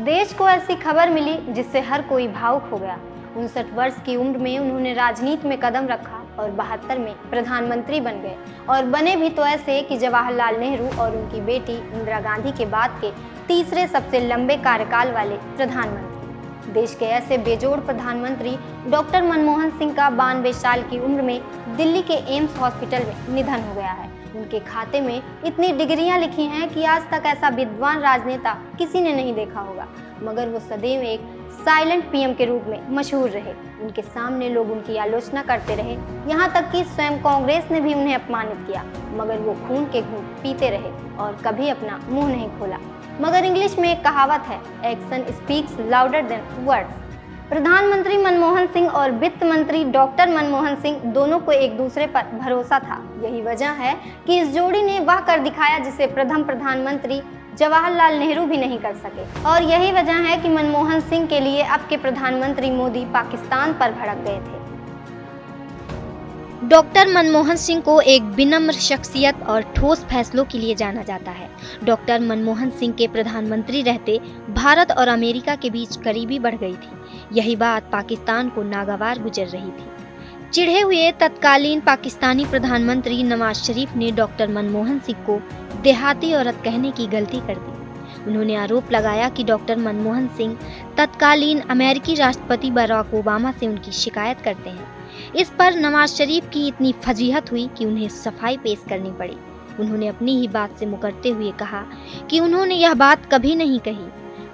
देश को ऐसी खबर मिली जिससे हर कोई भावुक हो गया। 59 वर्ष की उम्र में उन्होंने राजनीति में कदम रखा और 72 में प्रधानमंत्री बन गए और बने भी तो ऐसे कि जवाहरलाल नेहरू और उनकी बेटी इंदिरा गांधी के बाद के तीसरे सबसे लंबे कार्यकाल वाले प्रधानमंत्री। देश के ऐसे बेजोड़ प्रधानमंत्री डॉक्टर मनमोहन सिंह का 92 साल की उम्र में दिल्ली के एम्स हॉस्पिटल में निधन हो गया है। उनके खाते में इतनी डिग्रियां लिखी हैं कि आज तक ऐसा विद्वान राजनेता किसी ने नहीं देखा होगा, मगर वो सदैव एक साइलेंट पीएम के रूप में मशहूर रहे। उनके सामने लोग उनकी आलोचना करते रहे, यहाँ तक कि स्वयं कांग्रेस ने भी उन्हें अपमानित किया, मगर वो खून के घूंट पीते रहे और कभी अपना मुंह नहीं खोला। मगर इंग्लिश में एक कहावत है, action speaks louder than words. प्रधानमंत्री मनमोहन सिंह और वित्त मंत्री डॉक्टर मनमोहन सिंह दोनों को एक दूसरे पर भरोसा था। यही वजह है कि इस जोड़ी ने वह कर दिखाया जिसे प्रथम प्रधानमंत्री जवाहरलाल नेहरू भी नहीं कर सके। और यही वजह है कि मनमोहन सिंह के लिए अब के प्रधानमंत्री मोदी पाकिस्तान पर भड़क गए थे। डॉक्टर मनमोहन सिंह को एक विनम्र शख्सियत और ठोस फैसलों के लिए जाना जाता है। डॉक्टर मनमोहन सिंह के प्रधानमंत्री रहते भारत और अमेरिका के बीच करीबी बढ़ गई थी। यही बात पाकिस्तान को नागवार गुजर रही थी। चिढ़े हुए तत्कालीन पाकिस्तानी प्रधानमंत्री नवाज शरीफ ने डॉक्टर मनमोहन सिंह को देहाती औरत कहने की गलती कर दी। उन्होंने आरोप लगाया कि डॉक्टर मनमोहन सिंह तत्कालीन अमेरिकी राष्ट्रपति बराक ओबामा से उनकी शिकायत करते हैं। इस पर नवाज शरीफ की इतनी फजीहत हुई कि उन्हें सफाई पेश करनी पड़ी। उन्होंने अपनी ही बात से मुकरते हुए कहा कि उन्होंने यह बात कभी नहीं कही।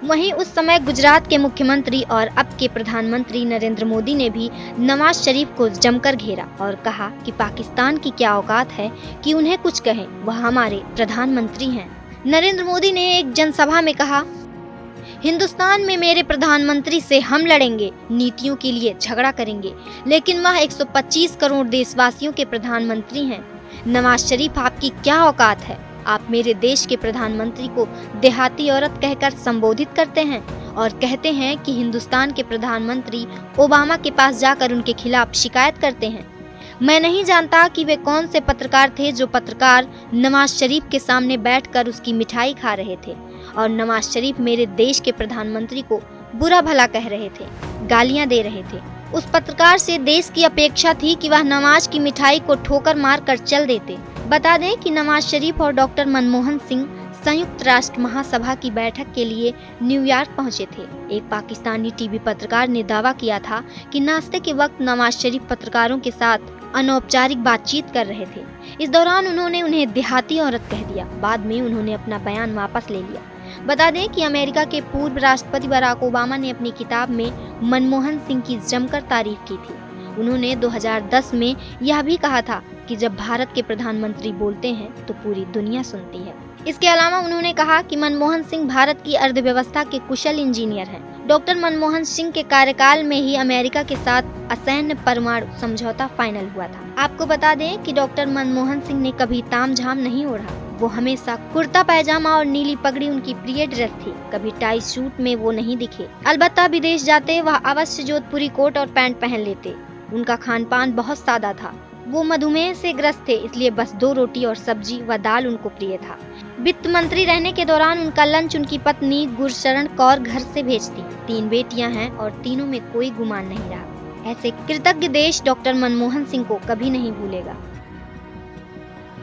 वहीं उस समय गुजरात के मुख्यमंत्री और अब के प्रधानमंत्री नरेंद्र मोदी ने भी नवाज शरीफ को जमकर घेरा और कहा कि पाकिस्तान की क्या औकात है कि उन्हें कुछ कहें, वह हमारे प्रधानमंत्री हैं। नरेंद्र मोदी ने एक जनसभा में कहा, हिंदुस्तान में मेरे प्रधानमंत्री से हम लड़ेंगे, नीतियों के लिए झगड़ा करेंगे, लेकिन वह 125 करोड़ देशवासियों के प्रधानमंत्री हैं। नवाज शरीफ, आपकी क्या औकात है? आप मेरे देश के प्रधानमंत्री को देहाती औरत कहकर संबोधित करते हैं और कहते हैं कि हिंदुस्तान के प्रधानमंत्री ओबामा के पास जाकर उनके खिलाफ शिकायत करते हैं। मैं नहीं जानता कि वे कौन से पत्रकार थे जो पत्रकार नवाज शरीफ के सामने बैठकर उसकी मिठाई खा रहे थे और नवाज शरीफ मेरे देश के प्रधानमंत्री को बुरा भला कह रहे थे, गालियां दे रहे थे। उस पत्रकार से देश की अपेक्षा थी कि वह नवाज की मिठाई को ठोकर मार कर चल देते। बता दें कि नवाज शरीफ और डॉक्टर मनमोहन सिंह संयुक्त राष्ट्र महासभा की बैठक के लिए न्यूयॉर्क पहुंचे थे। एक पाकिस्तानी टीवी पत्रकार ने दावा किया था कि नाश्ते के वक्त नवाज शरीफ पत्रकारों के साथ अनौपचारिक बातचीत कर रहे थे। इस दौरान उन्होंने उन्हें देहाती औरत कह दिया। बाद में उन्होंने अपना बयान वापस ले लिया। बता दें कि अमेरिका के पूर्व राष्ट्रपति बराक ओबामा ने अपनी किताब में मनमोहन सिंह की जमकर तारीफ की थी। उन्होंने 2010 में यह भी कहा था कि जब भारत के प्रधानमंत्री बोलते हैं तो पूरी दुनिया सुनती है। इसके अलावा उन्होंने कहा कि मनमोहन सिंह भारत की अर्थव्यवस्था के कुशल इंजीनियर हैं। डॉक्टर मनमोहन सिंह के कार्यकाल में ही अमेरिका के साथ असैन्य परमाणु समझौता फाइनल हुआ था। आपको बता दें कि डॉक्टर मनमोहन सिंह ने कभी तामझाम नहीं ओढ़ा। वो हमेशा कुर्ता पैजामा और नीली पगड़ी उनकी प्रिय ड्रेस थी। कभी टाई सूट में वो नहीं दिखे। अलबत्ता विदेश जाते वह अवश्य जोधपुरी कोट और पैंट पहन लेते। उनका खान पान बहुत सादा था। वो मधुमेह से ग्रस्त थे, इसलिए बस 2 रोटी और सब्जी व दाल उनको प्रिय था। वित्त मंत्री रहने के दौरान उनका लंच उनकी पत्नी गुरशरण कौर घर से भेजती। 3 बेटियां हैं और तीनों में कोई गुमान नहीं रहा। ऐसे कृतज्ञ देश डॉक्टर मनमोहन सिंह को कभी नहीं भूलेगा।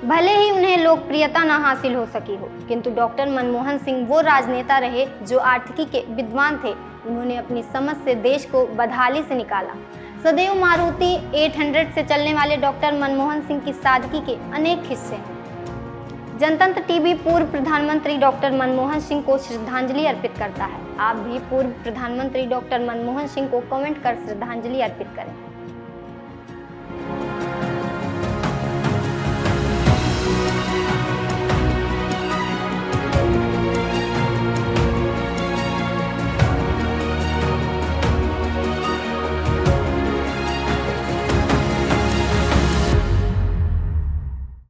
भले ही उन्हें लोकप्रियता न हासिल हो सकी हो, किंतु डॉक्टर मनमोहन सिंह वो राजनेता रहे जो आर्थिकी के विद्वान थे। उन्होंने अपनी समझ से देश को बदहाली से निकाला। सदैव मारुति 800 से चलने वाले डॉक्टर मनमोहन सिंह की सादगी के अनेक किस्से हैं। जनतंत्र टीवी पूर्व प्रधानमंत्री डॉक्टर मनमोहन सिंह को श्रद्धांजलि अर्पित करता है। आप भी पूर्व प्रधानमंत्री डॉक्टर मनमोहन सिंह को कमेंट कर श्रद्धांजलि अर्पित करें।